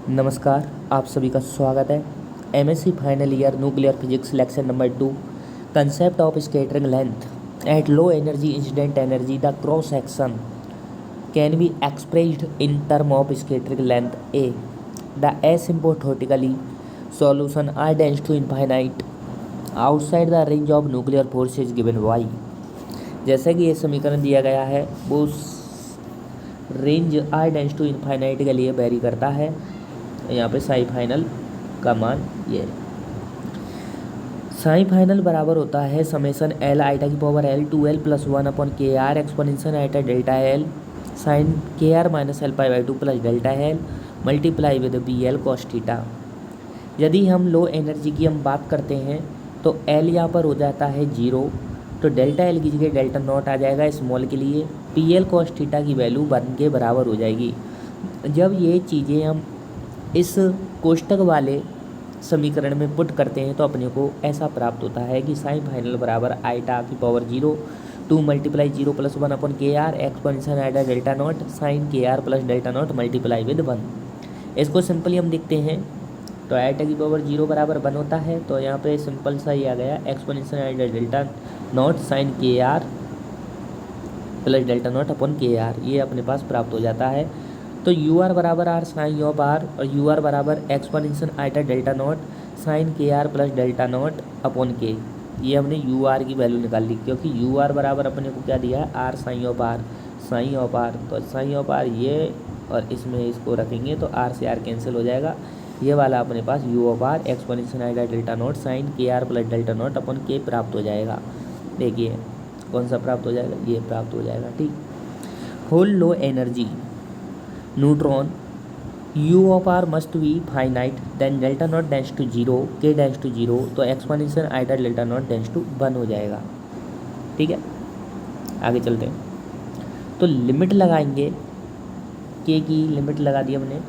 नमस्कार, आप सभी का स्वागत है। MSc final year nuclear physics lecture number 2 concept of scattering length at low energy incident energy the cross section can be expressed in term of scattering length a the asymptotically solution r tends to infinite outside the range of nuclear force is given by. जैसे कि ये समीकरण दिया गया है वो range are tends to infinite के लिए वेरी करता है। यहाँ पे साई फाइनल का मान ये साई फाइनल बराबर होता है समेसन एल आइटा की power l to l plus 1 upon k r exponential eta delta L sine k r minus l pi by 2 plus delta l multiply with b l cos theta. यदि हम low energy की हम बात करते हैं तो L यहाँ पर हो जाता है 0, तो डेल्टा एल की जगह डेल्टा नॉट आ जाएगा स्मॉल के लिए। पी एल कॉस थीटा की वैल्यू 1 के बराबर हो जाएगी। जब ये चीज़ें हम इस कोष्टक वाले समीकरण में पुट करते हैं तो अपने को ऐसा प्राप्त होता है कि साइन फाइनल बराबर आइटा की power 0 2 multiply 0 plus 1 upon k r exponential eta delta not sine k are plus delta not multiply with 1। इसको सिंपली हम देखते हैं तो आइटा की पावर 0 बराबर 1 होता है, तो यहाँ पे सिंपल सा ही आ गया exponential eta delta not sine k are plus delta not upon k r, ये अपने पास प्राप्त हो जाता है। तो यू आर बराबर आर साइन ऑफ आर और यू आर बराबर exponential eta delta not sine k are plus delta not upon k, ये हमने यू आर की वैल्यू निकाल ली क्योंकि यू आर बराबर अपने को क्या दिया है आर साइन ऑफ आर तो साइन ऑफ आर ये और इसमें इसको रखेंगे तो आर से आर कैंसिल हो जाएगा। ये वाला अपने पास u of r exponential eta delta not sine k are plus delta not upon k प्राप्त हो जाएगा। देखिए कौन सा प्राप्त हो जाएगा, ये प्राप्त हो जाएगा। ठीक, whole low energy neutron u of R must be finite then delta not tends to 0 k tends to 0, तो exponential eta delta not tends to 1 हो जाएगा। ठीक है, आगे चलते हैं। तो लिमिट लगाएंगे, k की लिमिट लगा दी हमने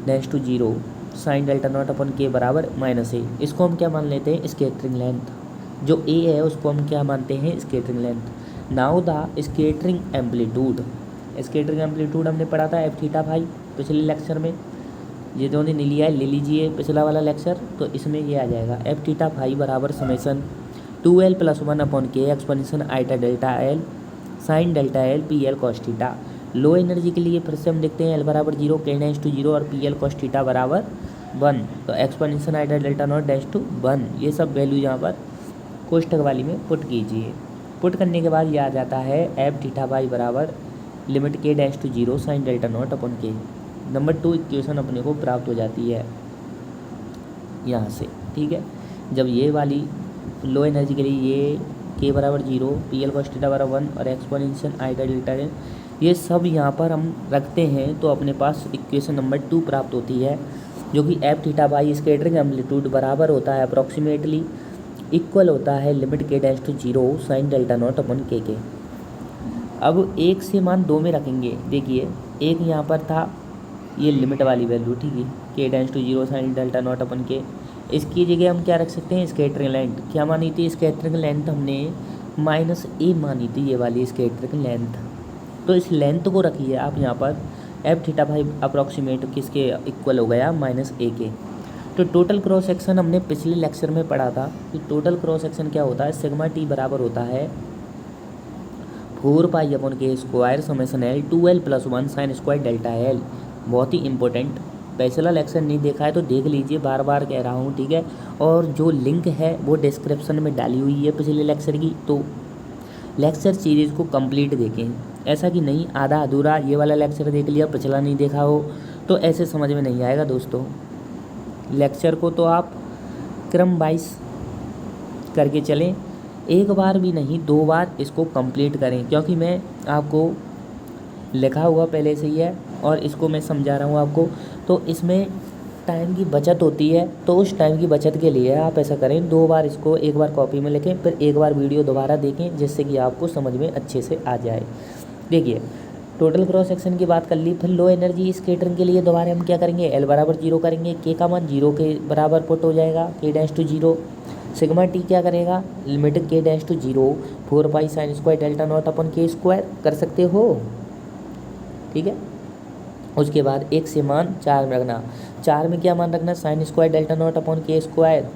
tends to 0 sine delta not upon k बराबर -a। इसको हम क्या मान लेते हैं स्कैटरिंग लेंथ, जो a है उसको हम क्या मानते हैं scattering length. Now the scattering amplitude, scattering amplitude हमने पढ़ा था एफ थीटा फाई पिछले लेक्चर में, ये दोनों ने लिया है, ले लीजिए पिछला वाला लेक्चर, तो इसमें ये आ जाएगा एफ थीटा फाई बराबर समेसन 2l प्लस 1 अपॉन के exponential eta delta L sine delta L P L cos theta. Low energy के लिए फिर से हम देखते हैं एल बराबर 0 के टेंड्स टू 0 और पी एल कॉस थीटा बराबर 1, तो exponential eta delta not tends to 1। ये सब वैल्यू यहाँ पर कोष्टक वाली में पुट कीजिए। पुट करने के बाद ये आ जाता है एफ थीटा फाई बराबर लिमिट के dash to 0 sine delta not upon K. Number 2 equation अपने को प्राप्त हो जाती है यहाँ से। ठीक है, जब ये वाली लो एनर्जी के लिए ये के बराबर 0 पी एल कॉस थीटा बराबर 1 और एक्सपोनेंशियल आइटा डेल्टा ये सब यहाँ पर हम रखते हैं तो अपने पास इक्वेशन नंबर 2 प्राप्त होती है, जो कि F theta by scattering amplitude बराबर होता है अप्रॉक्सीमेटली इक्वल होता है लिमिट के dash to 0 sine delta not upon K. अब 1 से मान 2 में रखेंगे। देखिए एक यहाँ पर था ये लिमिट वाली वैल्यू, ठीक है, k tends to 0 sine delta not upon k, इसकी जगह हम क्या रख सकते हैं स्कैटरिंग लेंथ। क्या मानी थी स्कैटरिंग लेंथ हमने -a मानी थी, ये वाली स्कैटरिंग लेंथ। तो इस लेंथ को रखिए आप यहाँ पर एफ थीटा फाई अप्रॉक्सीमेट किसके इक्वल हो गया -a के। तो टोटल क्रॉस सेक्शन हमने पिछले लेक्चर में पढ़ा था कि टोटल क्रॉस सेक्शन क्या होता है, सिग्मा टी बराबर होता है 4 पाई अपॉन के square summation L 2l plus 1 sign square delta L. बहुत ही इंपॉर्टेंट, पिछला लेक्चर नहीं देखा है तो देख लीजिए, बार बार कह रहा हूँ। ठीक है, और जो लिंक है वो डिस्क्रिप्शन में डाली हुई है पिछले लेक्चर की, तो लेक्चर सीरीज़ को कंप्लीट देखें। ऐसा कि नहीं आधा अधूरा ये वाला लेक्चर देख लिया पिछला नहीं देखा हो तो ऐसे समझ में नहीं आएगा दोस्तों। लेक्चर को तो आप क्रम वाइज करके चलें, एक बार भी नहीं 2 बार इसको कंप्लीट करें, क्योंकि मैं आपको लिखा हुआ पहले से ही है और इसको मैं समझा रहा हूँ आपको, तो इसमें टाइम की बचत होती है। तो उस टाइम की बचत के लिए आप ऐसा करें 2 बार इसको, एक बार कॉपी में लिखें फिर एक बार वीडियो दोबारा देखें, जिससे कि आपको समझ में अच्छे से आ जाए। देखिए टोटल क्रॉस सेक्शन की बात कर ली, फिर लो एनर्जी स्कैटरिंग के लिए दोबारा हम क्या करेंगे एल बराबर 0 करेंगे, के का मान 0 के बराबर पुट हो जाएगा के डैश टू 0। सिग्मा टी क्या करेगा लिमिट के dash to 0 4 pi sine square delta not upon k square कर सकते हो। ठीक है, उसके बाद एक से मान 4 में रखना। 4 में क्या मान रखना, sign square delta not upon के स्क्वायर।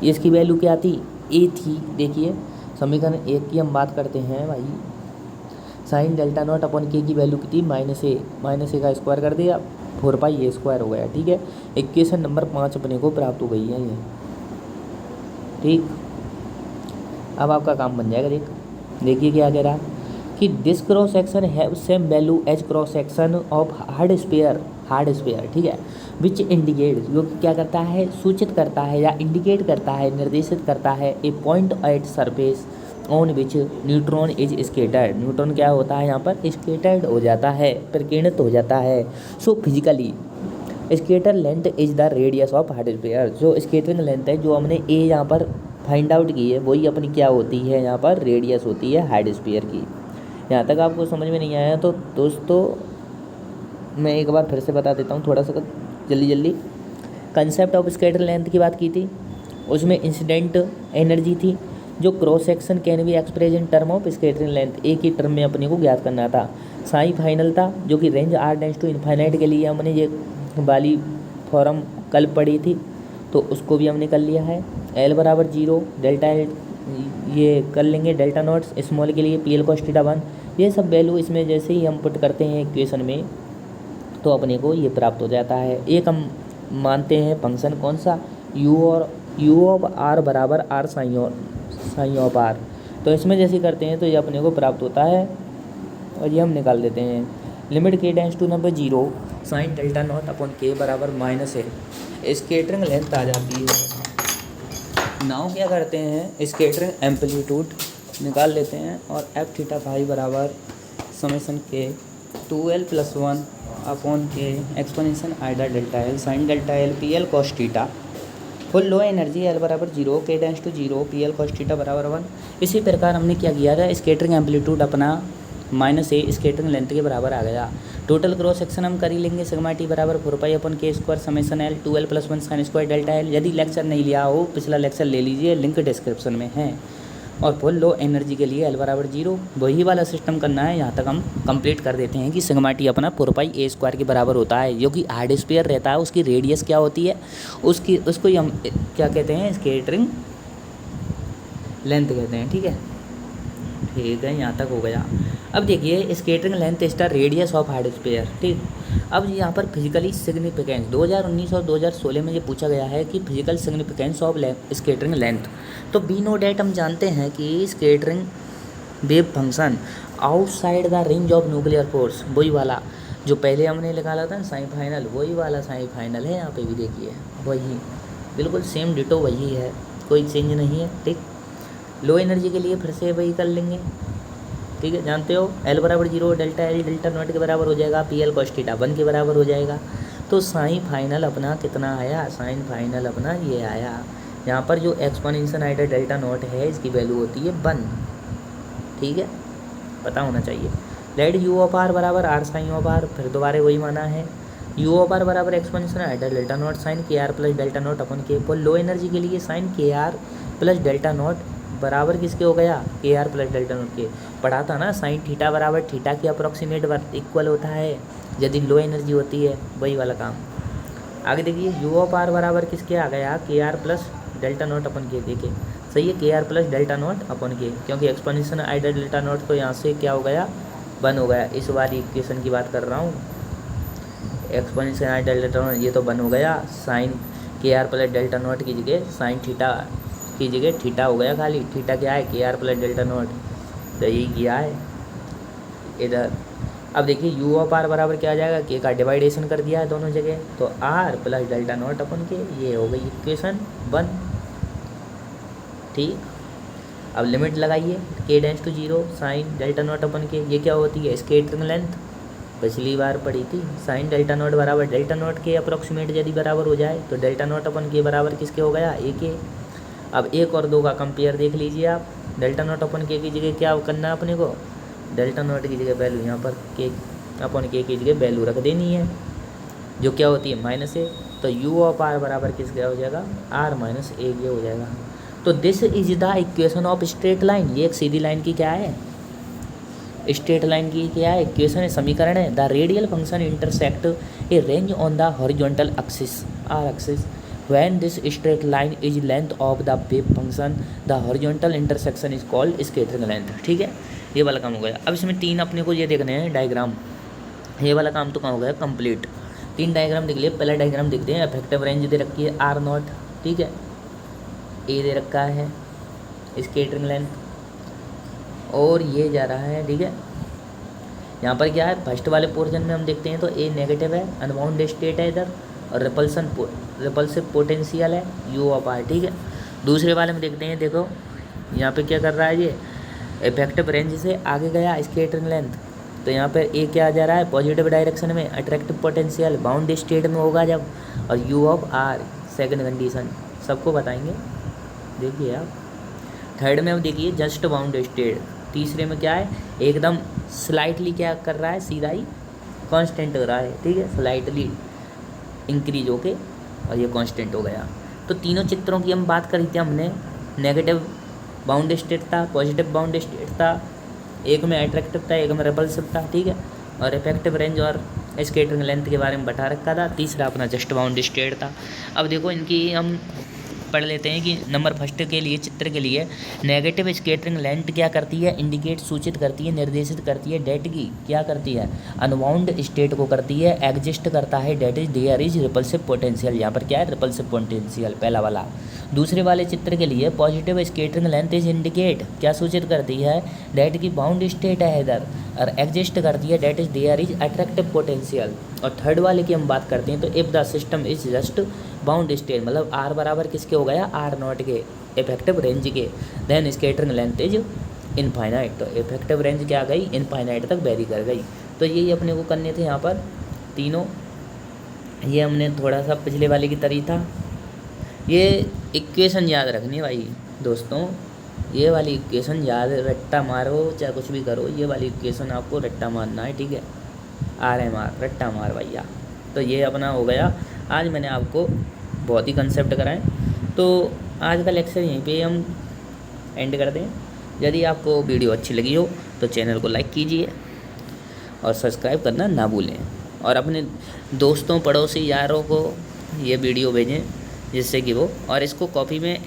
इसकी वैल्यू क्या थी, ए थी। देखिए समीकरण 1 की हम बात करते हैं भाई, साइन डेल्टा नॉट अपॉन के की वैल्यू कितनी, -a का स्क्वायर कर दिया 4 पाई a स्क्वायर हो गया। ठीक है, इक्वेशन नंबर 5 अपने को प्राप्त हो गई है ये। ठीक, अब आपका काम बन जाएगा। देखिए क्या कह रहा कि this cross section have same value as cross section of hard sphere. ठीक है, विच इंडिकेट, जो कि क्या करता है, सूचित करता है या इंडिकेट करता है, निर्देशित करता है a point at surface on which neutron is scattered. Neutron क्या होता है यहाँ पर, स्केटर्ड हो जाता है, प्रकीर्णित हो जाता है। So physically scatter length is the radius of hard sphere. जो स्केटरिंग लेंथ है, जो हमने ए यहाँ पर फाइंड आउट की है, वही अपनी क्या होती है, यहाँ पर रेडियस होती है हार्ड स्फीयर की। यहाँ तक आपको समझ में नहीं आया तो दोस्तों मैं एक बार फिर से बता देता हूँ, थोड़ा सा जल्दी। कंसेप्ट ऑफ स्केटर लेंथ की बात की थी, उसमें इंसिडेंट एनर्जी थी, जो cross section can be express in term of scattering length, एक ही टर्म में अपने को ज्ञात करना था। साई फाइनल था, जो कि range are tends to infinite के लिए हमने ये वाली फॉर्म कल पढ़ी थी, तो उसको भी हमने कर लिया है। एल बराबर 0, डेल्टा एल ये कर लेंगे, डेल्टा नॉट स्मॉल के लिए पी एल कॉस थीटा 1, ये सब वैल्यू इसमें जैसे ही हम पुट करते हैं इक्वेशन में तो अपने को ये प्राप्त हो जाता है। एक हम मानते हैं फंक्शन कौन सा, यू ऑफ आर बराबर आर साइन ऑफ आर, तो इसमें जैसे करते हैं तो ये अपने को प्राप्त होता है और ये हम निकाल देते हैं। Limit k tends to number 0 sine delta not upon k बराबर -a, स्केटरिंग लेंथ आ जाती है। नाउ क्या करते हैं, स्केटरिंग एम्पलीट्यूड निकाल लेते हैं और एफ थीटा फाई बराबर समेशन के 2l+1 अपॉन के एक्सपोनेंशियल आइडा delta L sine delta L P L cos theta. For low energy L बराबर 0, k tends to 0, P L cos theta बराबर 1। इसी प्रकार हमने क्या किया था, स्केटरिंग एम्पलीट्यूड अपना -a स्केटरिंग लेंथ के बराबर आ गया। टोटल क्रॉस सेक्शन हम कर ही लेंगे, सिग्मा टी बराबर 4 पाई अपॉन के square summation L 2l+1 sign square delta L. यदि लेक्चर नहीं लिया हो, पिछला लेक्चर ले लीजिए, लिंक डिस्क्रिप्शन में है। और फुल लो एनर्जी के लिए एल बराबर 0, वही वाला सिस्टम करना है। यहाँ तक हम कंप्लीट कर देते हैं कि सिग्मा टी अपना 4 पाई a स्क्वायर के बराबर होता है, जो कि हार्ड स्फीयर रहता है। उसकी रेडियस क्या होती है, उसको ही हम क्या कहते हैं, स्केटरिंग लेंथ कहते हैं। ठीक है, यहाँ तक हो गया। अब देखिए scattering length is the radius of hard sphere. ठीक, अब यहाँ पर फिजिकली सिग्निफिकेंस 2019 और 2016 में ये पूछा गया है कि physical significance of scattering length. तो बी नो डेट हम जानते हैं कि scattering wave function outside the range of nuclear force, वही वाला जो पहले हमने निकाला था साइन फाइनल, वही वाला साइन फाइनल है। यहाँ पे भी देखिए वही बिल्कुल सेम डिटो वही है, कोई चेंज नहीं है। ठीक, लो एनर्जी के लिए फिर से वही कर लेंगे। ठीक है, जानते हो एल बराबर 0, डेल्टा एल डेल्टा नॉट के बराबर हो जाएगा, पी एल कॉस थीटा 1 के बराबर हो जाएगा। तो साइन फाइनल अपना कितना आया, साइन फाइनल अपना ये आया। यहाँ पर जो एक्सपोनेंशियल आइडा डेल्टा नॉट है, इसकी वैल्यू होती है 1। ठीक है, पता होना चाहिए। लेट यू ऑफ आर बराबर आर साइन ऑफ आर, फिर दोबारा वही माना है। यू ऑफ आर बराबर एक्सपोनेंशियल आइडा delta not sine k are plus delta not upon k. For low energy के लिए sign k are plus delta not बराबर किसके हो गया, के आर प्लस डेल्टा नॉट के। पढ़ा था ना, साइन थीटा बराबर थीटा के अप्रोक्सीमेट इक्वल होता है यदि लो एनर्जी होती है, वही वाला काम। आगे देखिए यू ऑफ आर बराबर किसके आ गया, के are plus delta not upon के। देखिए सही है, के are plus delta not upon के, क्योंकि एक्सपोनेंशियल आइडा डेल्टा नॉट तो यहाँ से क्या हो गया, 1 हो गया। इस वाली इक्वेशन की बात कर रहा हूँ, एक्सपोनेंशियल आइडा डेल्टा नॉट ये तो 1 हो गया। Sign k are plus delta not की जगह साइन थीटा की जगह थीटा हो गया, खाली थीटा क्या है, के आर प्लस डेल्टा नॉट, तो यही किया है इधर। अब देखिए यू ऑफ आर बराबर क्या आ जाएगा, के का डिवाइडेशन कर दिया है दोनों जगह, तो are plus delta not upon k, ये हो गई इक्वेशन 1। ठीक, अब लिमिट लगाइए, k tends to 0 sine delta not upon k, ये क्या होती है, स्केटरिंग लेंथ, पिछली बार पढ़ी थी। साइन डेल्टा नॉट बराबर डेल्टा नॉट के अप्रोक्सीमेट यदि बराबर हो जाए तो डेल्टा नॉट अपन के बराबर किसके हो गया, ए के। अब 1 और 2 का कंपेयर देख लीजिए आप, डेल्टा नॉट अपन के की जगह क्या करना है अपने को, डेल्टा नॉट की जगह वैल्यू यहाँ पर के अपन के की जगह वैल्यू रख देनी है, जो क्या होती है -a। तो u ऑफ r बराबर किसके हो जाएगा, r माइनस ए के हो जाएगा। तो this is the equation of straight line, ये एक सीधी लाइन की क्या है, स्ट्रेट लाइन की क्या है, इक्वेशन है, समीकरण है। The radial function intersect a range on the horizontal axis R axis when this straight line is length of the wave function the horizontal intersection is called scattering length. ठीक है, ये वाला काम हो गया। अब इसमें 3 अपने को ये देखने हैं डायग्राम, ये वाला काम तो काम हो गया कंप्लीट। 3 डायग्राम देख लिए। पहला डायग्राम देखते हैं, इफेक्टिव रेंज दे रखी है R0, ठीक है, ए दे रखा है स्कैटरिंग लेंथ, और ये जा रहा है, ठीक है। यहाँ पर क्या है, फर्स्ट वाले पोर्शन में हम देखते हैं तो ए नेगेटिव है, अनबाउंड स्टेट है इधर, और रिपल्सिव पोटेंशियल है U(r), ठीक है। दूसरे वाले में देखते हैं, देखो यहाँ पे क्या कर रहा है, ये इफेक्टिव रेंज से आगे गया स्कैटरिंग लेंथ, तो यहाँ पर ए क्या जा रहा है, पॉजिटिव डायरेक्शन में, अट्रैक्टिव पोटेंशियल बाउंड स्टेट में होगा जब, और U(r) सेकंड कंडीशन सबको बताएंगे, देखिए आप। थर्ड में अब देखिए जस्ट बाउंड स्टेट। तीसरे में क्या है, एकदम स्लाइटली क्या कर रहा है, सीधा ही कांस्टेंट हो रहा है, ठीक है, स्लाइटली इंक्रीज होके, और ये कांस्टेंट हो गया। तो तीनों चित्रों की हम बात करी थी हमने, नेगेटिव बाउंड स्टेट था, पॉजिटिव बाउंड स्टेट था, एक में अट्रैक्टिव था, एक में रिपल्सिव था, ठीक है, और इफेक्टिव रेंज और स्कैटरिंग लेंथ के बारे में बता रखा था। तीसरा अपना जस्ट बाउंड स्टेट था। अब देखो इनकी हम पढ़ लेते हैं कि नंबर फर्स्ट के लिए, चित्र के लिए, नेगेटिव स्कैटरिंग लेंथ क्या करती है, इंडिकेट सूचित करती है, निर्देशित करती है, डेट की क्या करती है, अनबाउंड स्टेट को करती है, एग्जिस्ट करता है, that is there is repulsive potential, यहाँ पर क्या है, रिपल्सिव पोटेंशियल पहला वाला। दूसरे वाले चित्र के लिए positive scattering length is indicate क्या सूचित करती है, डेट की बाउंड स्टेट है इधर, और एग्जिस्ट करती है, that is there is attractive potential. और थर्ड वाले की हम बात करते हैं तो if the system is just bound state, मतलब R बराबर किसके हो गया, R0 के, इफेक्टिव रेंज के, then scattering length is infinite, तो इफेक्टिव रेंज क्या गई, इनफाइनाइट तक वेरी कर गई। तो यही अपने को करने थे यहाँ पर तीनों। ये हमने थोड़ा सा पिछले वाले की तरह था। ये इक्वेशन याद रखनी भाई दोस्तों, ये वाली इक्वेशन याद, रट्टा मारो चाहे कुछ भी करो, ये वाली इक्वेशन आपको रट्टा मारना है, ठीक है, RMR रट्टा मार भैया। तो ये अपना हो गया, आज मैंने आपको बहुत ही कंसेप्ट कराएं। तो आज का लेक्चर यहीं पे हम एंड कर दें। यदि आपको वीडियो अच्छी लगी हो तो चैनल को लाइक कीजिए और सब्सक्राइब करना ना भूलें, और अपने दोस्तों, पड़ोसी, यारों को ये वीडियो भेजें जिससे कि वो, और इसको कॉपी में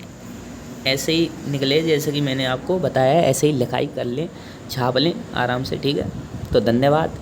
ऐसे ही निकले जैसे कि मैंने आपको बताया है, ऐसे ही लिखाई कर लें, छाप लें आराम से, ठीक है। तो धन्यवाद।